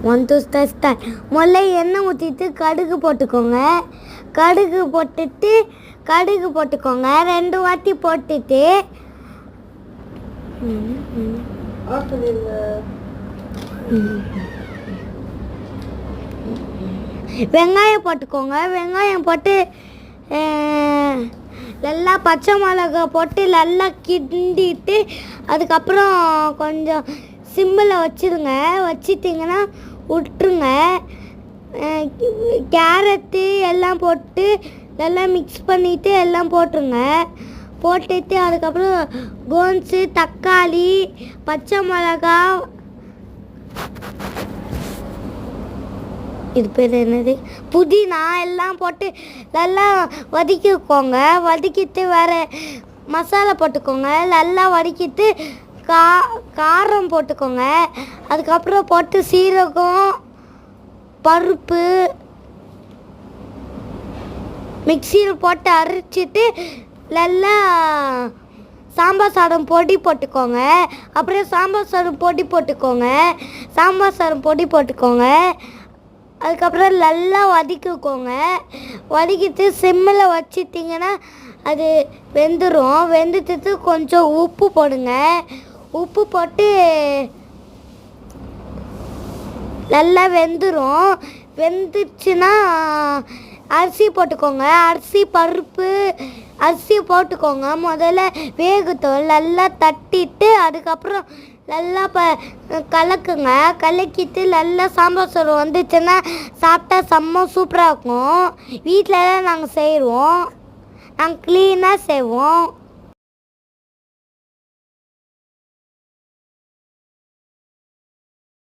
1 2 start. முதல்ல எண்ணெய் ஊற்றிட்டு கடுகு போட்டுக்கோங்க. கடுகு போட்டுக்கோங்க 2 வாட்டி போட்டுட்டு வெங்காயம் போட்டுக்கோங்க. வெங்காயம் போட்டு நல்லா பச்சை மிளகா போட்டு நல்லா கிண்டிட்டு அதுக்கப்புறம் கொஞ்சம் சிம்மில் வச்சுருங்க. வச்சிட்டிங்கன்னா விட்டுருங்க. கேரட்டு எல்லாம் போட்டு நல்லா மிக்ஸ் பண்ணிவிட்டு எல்லாம் போட்டுருங்க. போட்டுட்டு அதுக்கப்புறம் கோன்ஸு, தக்காளி, பச்சை மிளகா, இது பேர் என்னது, புதினா எல்லாம் போட்டு நல்லா வதக்கிக்கோங்க. வதக்கிட்டு வேறு மசாலா போட்டுக்கோங்க. நல்லா வதக்கிட்டு காரம் போட்டுக்கோங்க. அதுக்கப்புறம் போட்டு சீரகம், பருப்பு மிக்சியில் போட்டு அரைச்சிட்டு நல்லா சாம்பார் சாதம் பொடி போட்டுக்கோங்க. அப்புறம் சாம்பார் சாதம் பொடி போட்டுக்கோங்க. அதுக்கப்புறம் நல்லா வதக்கிக்கோங்க. வதக்கிட்டு சிம்மில் வச்சிட்டிங்கன்னா அது வெந்துடும். வெந்துட்டு கொஞ்சம் உப்பு போடுங்க. உப்பு போட்டு நல்லா வெந்துடும். வெந்துச்சுன்னா அரிசி போட்டுக்கோங்க. அரிசி போட்டுக்கோங்க. முதல்ல வேகட்டும். நல்லா தட்டிட்டு அதுக்கப்புறம் நல்லா கலக்குங்க. கலக்கிட்டு நல்லா சாம்பார் சாதம் வந்துச்சுன்னா சாப்பிட்டா செம்ம சூப்பராக இருக்கும். வீட்டில் தான் நாங்கள் செய்வோம். நாங்கள் க்ளீனாக செய்வோம்.